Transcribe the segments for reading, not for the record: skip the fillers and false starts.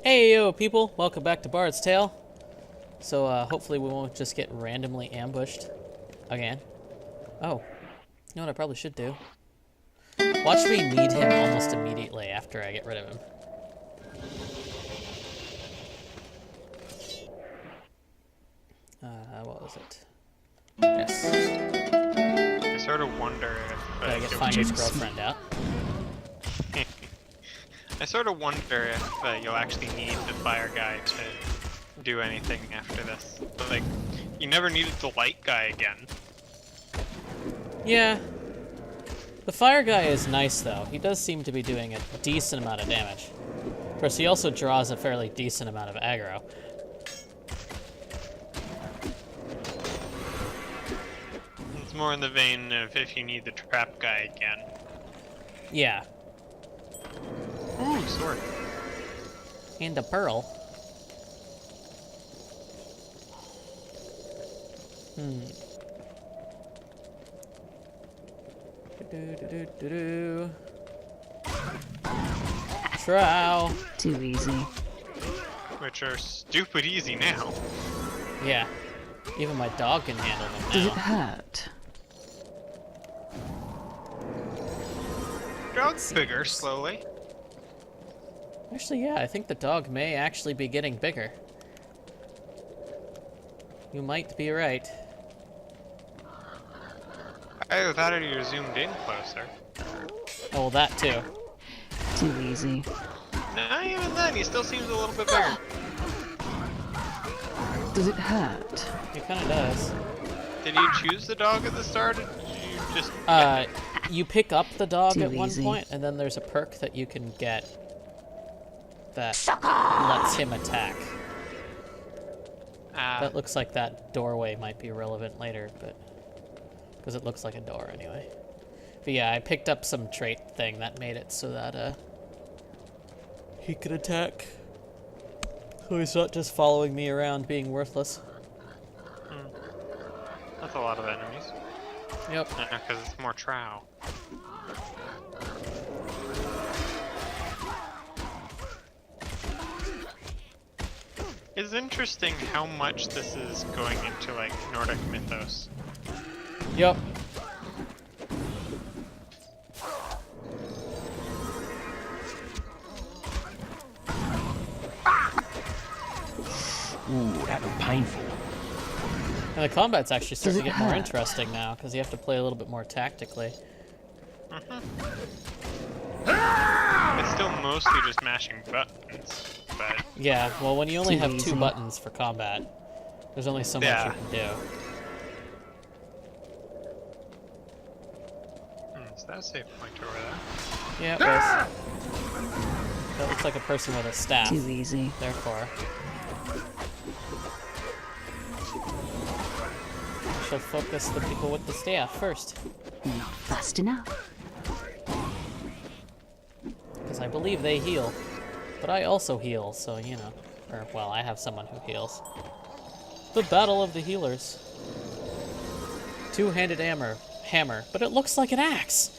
Hey yo people, welcome back to Bard's Tale. So hopefully we won't just get randomly ambushed again. Oh, you know what I probably should do? Watch me need him almost immediately after I get rid of him. What was it? Yes. I sort of wonder if Gotta find his girlfriend out. I sort of wonder if you'll actually need the fire guy to do anything after this. But, like, you never needed the light guy again. Yeah. The fire guy is nice though. He does seem to be doing a decent amount of damage. Of course, he also draws a fairly decent amount of aggro. It's more in the vein of if you need the trap guy again. Yeah. Ooh, sword. And a pearl. Do-do-do-do-do. Trow. Too easy. Which are stupid easy now. Yeah. Even my dog can handle them Does it now. hurt? Dog's bigger, slowly. Actually, yeah, I think the dog may actually be getting bigger. You might be right. Either that or you're zoomed in closer. Oh, that too. Too easy. No, even then, he still seems a little bit bigger. Does it hurt? It kind of does. Did you choose the dog at the start, or did you just... You pick up the dog Too at one easy. point, and then there's a perk that you can get that lets him attack. That looks like that doorway might be relevant later, but because it looks like a door anyway. But yeah, I picked up some trait thing that made it so that he could attack. So he's not just following me around being worthless. That's a lot of enemies. Yep. Because it's more trow. It's interesting how much this is going into, like, Nordic mythos. Yep. Ooh, that was painful. And the combat's actually starting to Does it get more hurt? interesting now, because you have to play a little bit more tactically. It's still mostly just mashing buttons, but... Yeah, well, when you only Too have easy. 2 buttons for combat, there's only so much Yeah. you can do. Is that a safe point over there? Yeah, it was. That looks like a person with a staff, Too easy. therefore. I shall focus the people with the staff first, Not fast enough. because I believe they heal. But I also heal, so, you know. Or, well, I have someone who heals. The Battle of the Healers. Two-handed hammer, but it looks like an axe.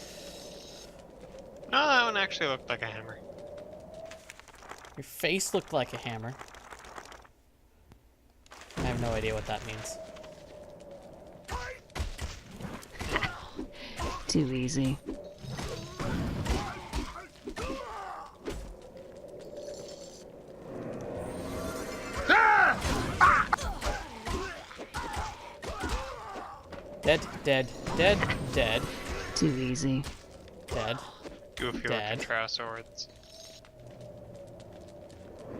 No, that one actually looked like a hammer. Your face looked like a hammer. I have no idea what that means. Too easy. Dead, dead, dead, dead, Too easy. dead. Goofy Dad. looking trow swords.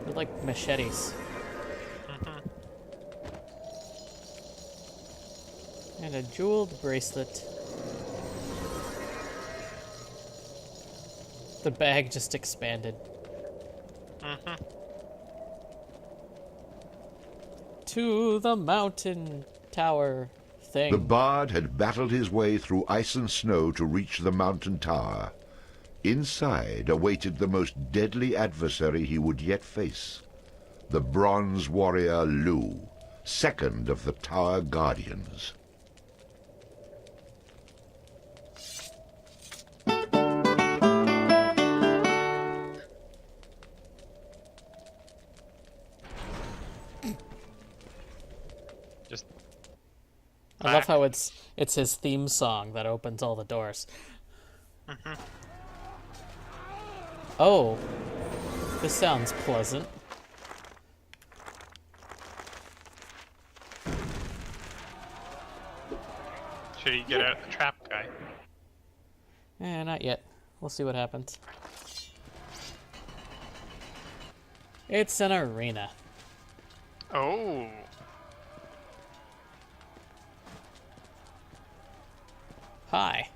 They're like machetes. And a jeweled bracelet. The bag just expanded. To the mountain tower thing. The bard had battled his way through ice and snow to reach the mountain tower. Inside awaited the most deadly adversary he would yet face. The bronze warrior Lu, second of the Tower Guardians. Just. I love how it's his theme song that opens all the doors. Oh, this sounds pleasant. Should he get out the trap guy? Not yet. We'll see what happens. It's an arena. Oh. Hi.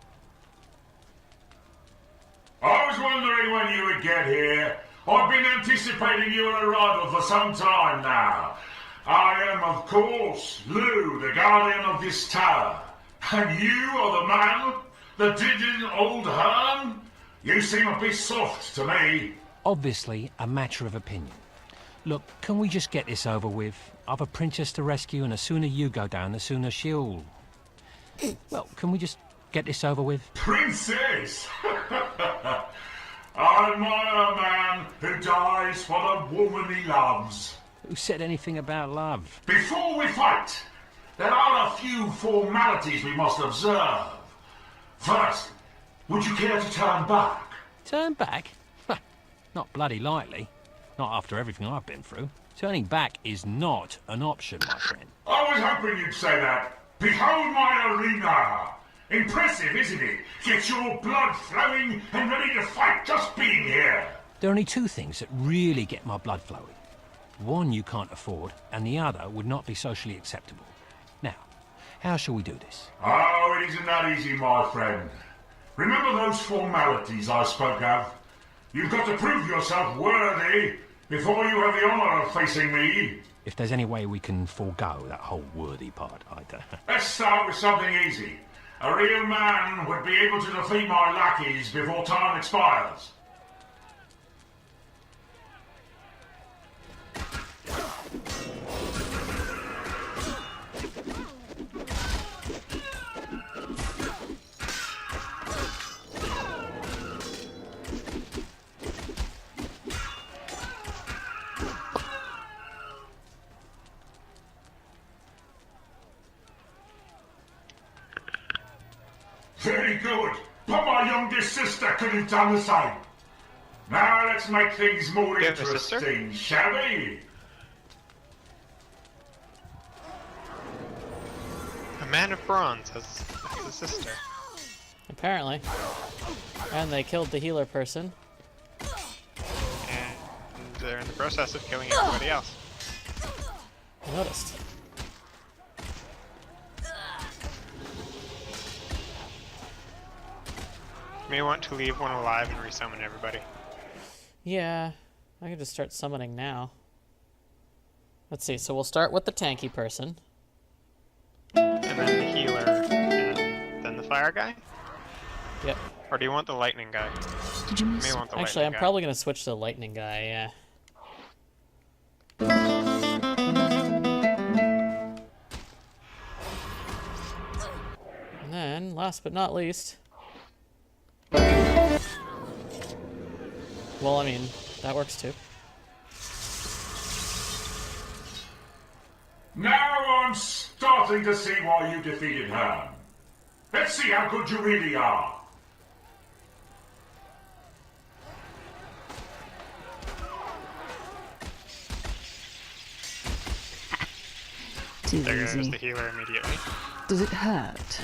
I was wondering when you would get here. I've been anticipating your arrival for some time now. I am, of course, Lou, the guardian of this tower. And you are the man? The digit old Herm? You seem a bit soft to me. Obviously, a matter of opinion. Look, can we just get this over with? I've a princess to rescue, and the sooner you go down, the sooner she'll... Well, can we just get this over with? Princess? I admire a man who dies for the woman he loves. Who said anything about love? Before we fight, there are a few formalities we must observe. First, would you care to turn back? Turn back? Not bloody likely. Not after everything I've been through. Turning back is not an option, my friend. I was hoping you'd say that. Behold my arena! Impressive, isn't it? Get your blood flowing and ready to fight just being here. There are only two things that really get my blood flowing. One you can't afford, and the other would not be socially acceptable. Now, how shall we do this? Oh, it isn't that easy, my friend. Remember those formalities I spoke of? You've got to prove yourself worthy before you have the honor of facing me. If there's any way we can forego that whole worthy part, I'd... Let's start with something easy. A real man would be able to defeat my lackeys before time expires. Very good. But my youngest sister could have done the same. Now let's make things more You have a sister? interesting, shall we? A man of bronze has a sister. Apparently. And they killed the healer person. And they're in the process of killing everybody else. I noticed. You may want to leave one alive and resummon everybody. Yeah, I can just start summoning now. Let's see, so we'll start with the tanky person. And then the healer, and then the fire guy? Yep. Or do you want the lightning guy? Did you You miss? may want the Actually, I'm lightning guy. probably going to switch to the lightning guy, yeah. And then, last but not least... Well, I mean, that works too. Now I'm starting to see why you defeated her. Let's see how good you really are. Too There goes easy. the healer immediately. Does it hurt?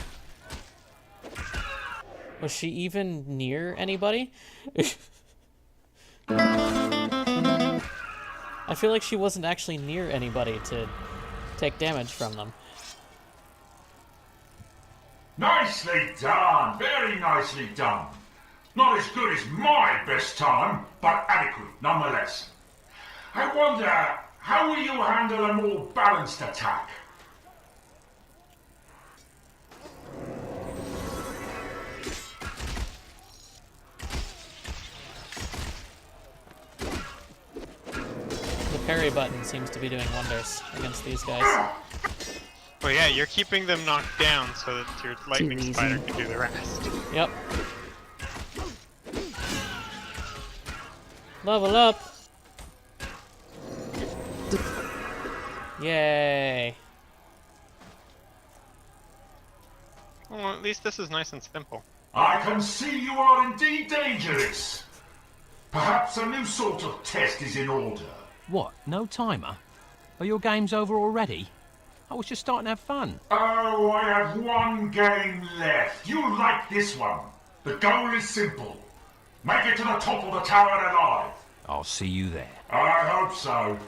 Was she even near anybody? I feel like she wasn't actually near anybody to take damage from them. Nicely done. Very nicely done. Not as good as my best time, but adequate nonetheless. I wonder, how will you handle a more balanced attack? The parry button seems to be doing wonders against these guys. Well, yeah, you're keeping them knocked down so that your lightning easy. spider can do the rest. Yep. Level up! Yay! Well, at least this is nice and simple. I can see you are indeed dangerous. Perhaps a new sort of test is in order. What? No timer? Are your games over already? I was just starting to have fun. Oh, I have one game left. You'll like this one. The goal is simple. Make it to the top of the tower alive. I'll see you there. I hope so.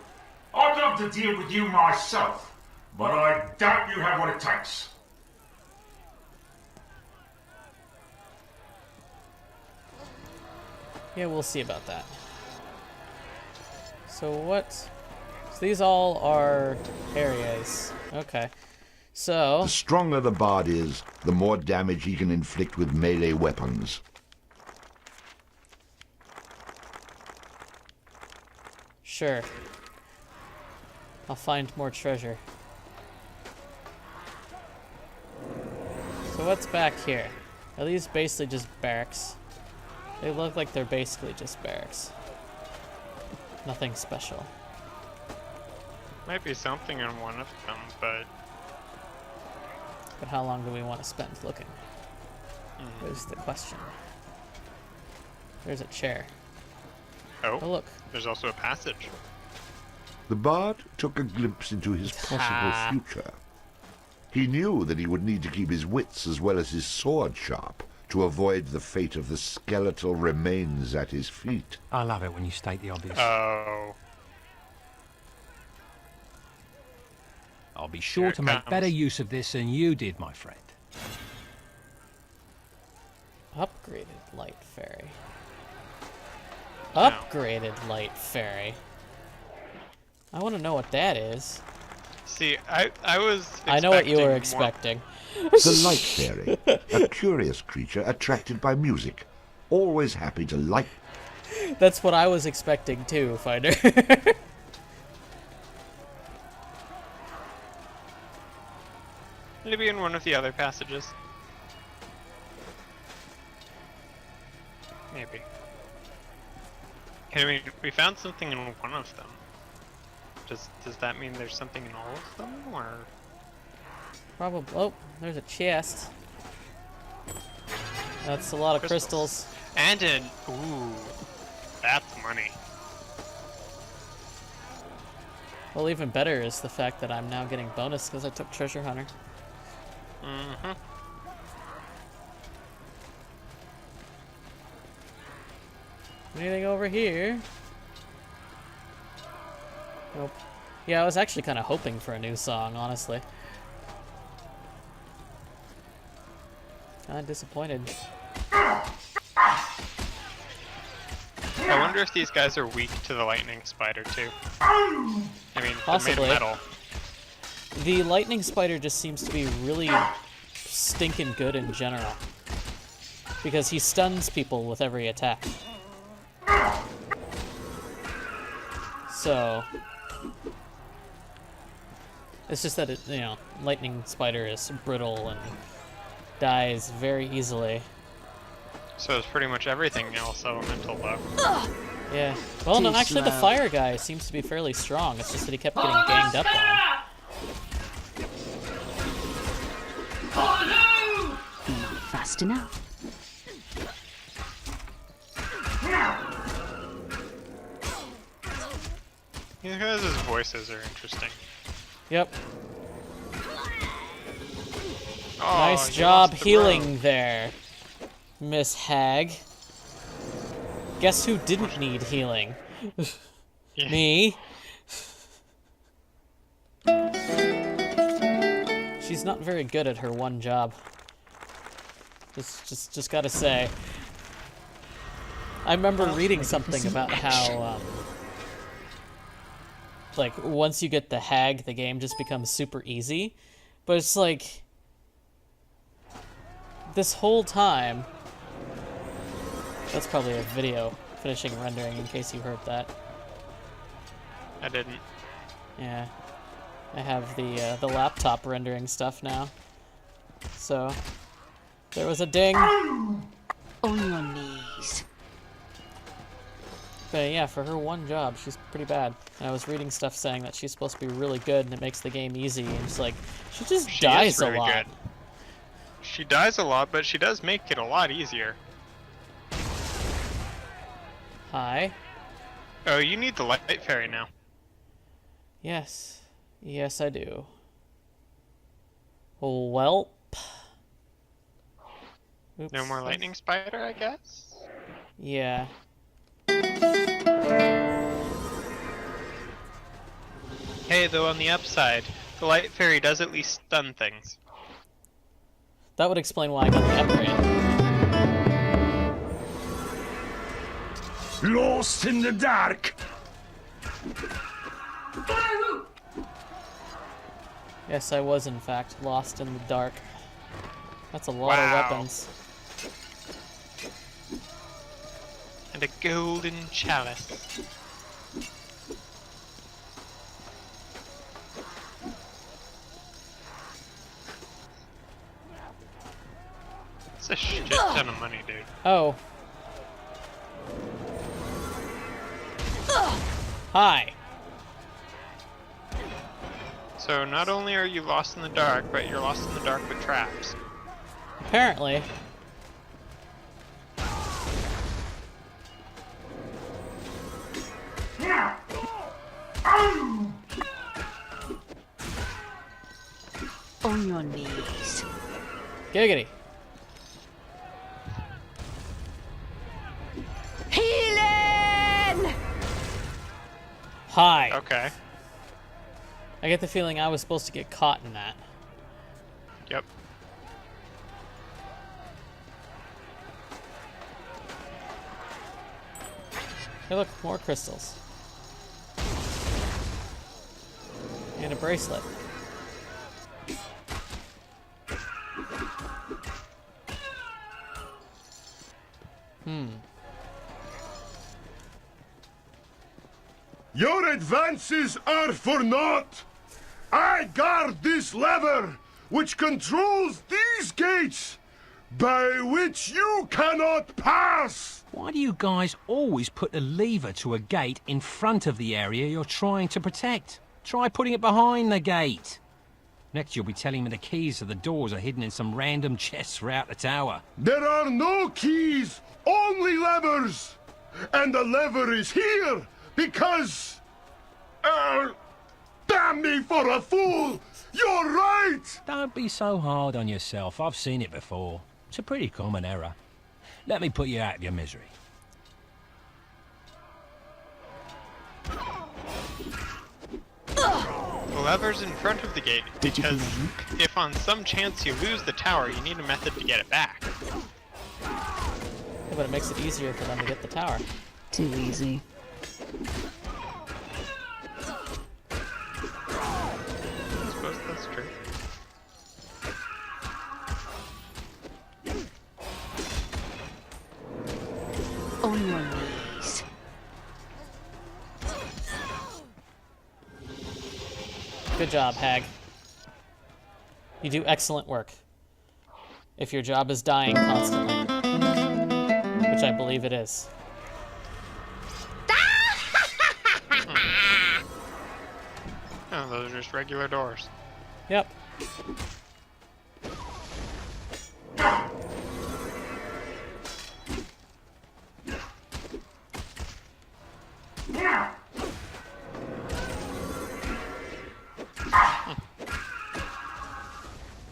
I'd love to deal with you myself, but I doubt you have what it takes. Yeah, we'll see about that. So what? So these all are areas. Okay. So The stronger the bard is, the more damage he can inflict with melee weapons. sure. I'll find more treasure. So what's back here? Are these basically just barracks? They look like they're basically just barracks. Nothing special. Might be something in one of them, but But how long do we want to spend looking? Is the question. There's a chair. Oh oh, look. there's also a passage. The bard took a glimpse into his possible Ah. future. He knew that he would need to keep his wits as well as his sword sharp to avoid the fate of the skeletal remains at his feet. I love it when you state the obvious. Oh, I'll be sure here to it make better comes. use of this than you did, my friend. Upgraded light fairy. Upgraded light fairy. I want to know what that is. see, I was. I know what you were expecting more- expecting. The light fairy, a curious creature attracted by music, always happy to light. That's what I was expecting too, Finder. Maybe in one of the other passages. Maybe. I mean, we found something in one of them. Does that mean there's something in all of them, or? Probably. Oh, there's a chest. That's a lot of crystals. And in ooh, that's money. Well, even better is the fact that I'm now getting bonus because I took Treasure Hunter. Mm-hmm. Anything over here? Nope. Yeah, I was actually kind of hoping for a new song, honestly. Kind of disappointed. I wonder if these guys are weak to the lightning spider too. I mean, Possibly. they're made of metal. The lightning spider just seems to be really stinking good in general. Because he stuns people with every attack. So it's just that it, you know, lightning spider is brittle and dies very easily. So it's pretty much everything else elemental though. Yeah. Well, no, Too actually the slow. fire guy seems to be fairly strong. It's just that he kept getting ganged up on. Not fast enough. These guys' voices are interesting. Yep. Oh, Nice you job lost the healing road. there, Miss Hag. Guess who didn't need healing? Yeah. Me. She's not very good at her one job. Just gotta say. I remember reading something about how, like, once you get the Hag, the game just becomes super easy. But it's like, this whole time, that's probably a video finishing rendering in case you heard that. I didn't. Yeah, I have the laptop rendering stuff now. So there was a ding. On your knees. But yeah, for her one job, she's pretty bad. And I was reading stuff saying that she's supposed to be really good and it makes the game easy. And it's like, she just She dies is really a lot. good. She dies a lot, but she does make it a lot easier. Hi. Oh, you need the light fairy now. Yes. Yes, I do. Welp. Oops. No more lightning spider, I guess? Yeah. Hey, though, on the upside, the light fairy does at least stun things. That would explain why I got the upgrade. Lost in the dark. Yes, I was in fact lost in the dark. That's a lot Wow. of weapons. And a golden chalice. It's a shit ton of money, dude. Oh. Hi. So not only are you lost in the dark, but you're lost in the dark with traps. Apparently. On your knees. Giggity. Healing! Hi. Okay. I get the feeling I was supposed to get caught in that. Yep. Hey, look, more crystals. And a bracelet. Your advances are for naught. I guard this lever, which controls these gates, by which you cannot pass. Why do you guys always put the lever to a gate in front of the area you're trying to protect? Try putting it behind the gate. Next you'll be telling me the keys to the doors are hidden in some random chests throughout the tower. There are no keys, only levers. And the lever is here because... damn me for a fool! You're right! Don't be so hard on yourself. I've seen it before. It's a pretty common error. Let me put you out of your misery. The lever's in front of the gate, because if on some chance you lose the tower, you need a method to get it back. Yeah, but it makes it easier for them to get the tower. Too easy. I suppose that's true. On your knees. Good job, Hag. You do excellent work. If your job is dying constantly. Which I believe it is. Oh, those are just regular doors. Yep.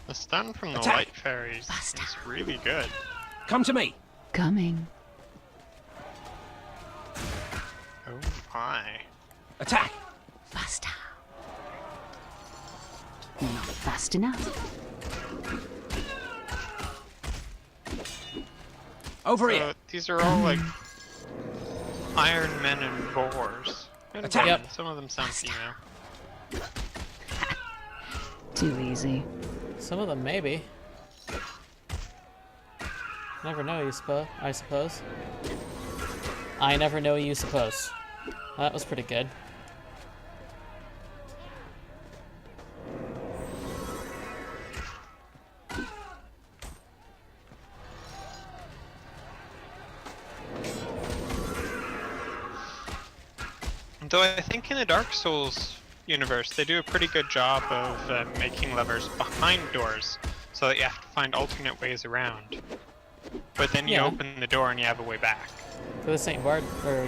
The stun from the Attack! light fairies is really good. Come to me. Coming. Oh my. Attack. Faster. Not fast enough. Over So here. these are all like Iron Men and boars. And Attack! women. Yep. Some of them sound female. Too easy. Some of them maybe. Never know, I suppose. I never know, you suppose. That was pretty good. Though I think in the Dark Souls universe, they do a pretty good job of making levers behind doors, so that you have to find alternate ways around. But then you Yeah. open the door and you have a way back. But this ain't Bard, or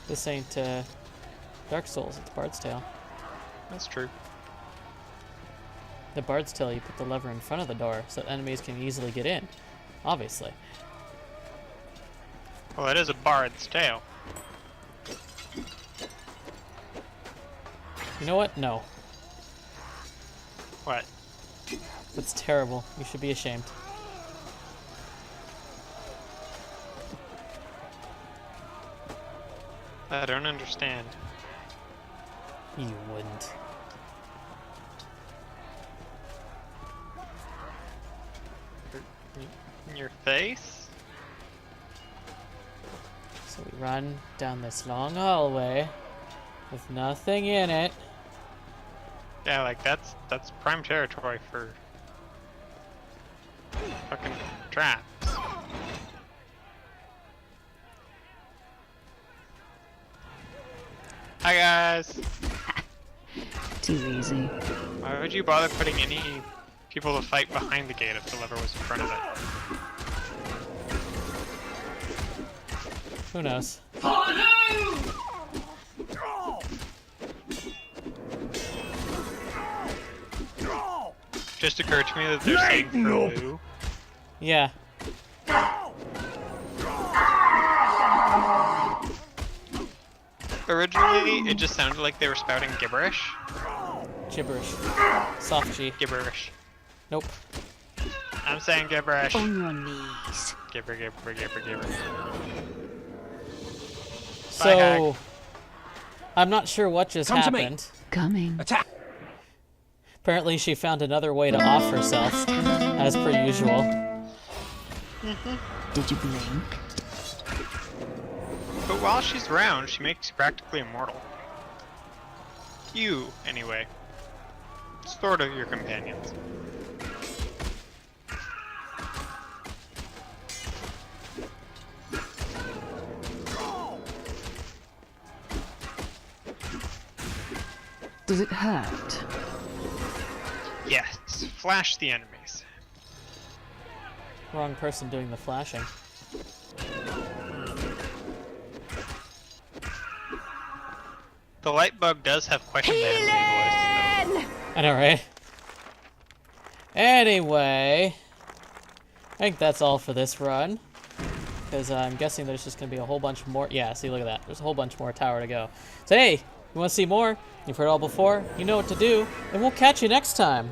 this ain't Dark Souls. It's Bard's Tale. That's true. The Bard's Tale, you put the lever in front of the door so that enemies can easily get in. Obviously. Well, it is a bard's tale. You know what? No. What? That's terrible. You should be ashamed. I don't understand. You wouldn't. In your face? So we run down this long hallway with nothing in it. Yeah, like that's prime territory for fucking traps. Hi guys. Too easy. Why would you bother putting any people to fight behind the gate if the lever was in front of it? Who knows? Just occurred to me that they're saying for Lou. Yeah. Originally, it just sounded like they were spouting gibberish. Gibberish. Soft G. Gibberish. Nope. I'm saying gibberish. On your knees. Gibber, gibber, gibber, gibber. So, I'm not sure what just Come to me. happened. Coming. Attack! Apparently she found another way to off herself, as per usual. Did you blink? But while she's around, she makes you practically immortal. You, anyway. Sort of your companions. Does it hurt? Yes, flash the enemies. Wrong person doing the flashing. The light bug does have quite a manly voice, I know, right? Anyway, I think that's all for this run. Because I'm guessing there's just going to be a whole bunch more. Yeah, see, look at that. There's a whole bunch more tower to go. So, hey, you want to see more? You've heard all before. You know what to do. And we'll catch you next time.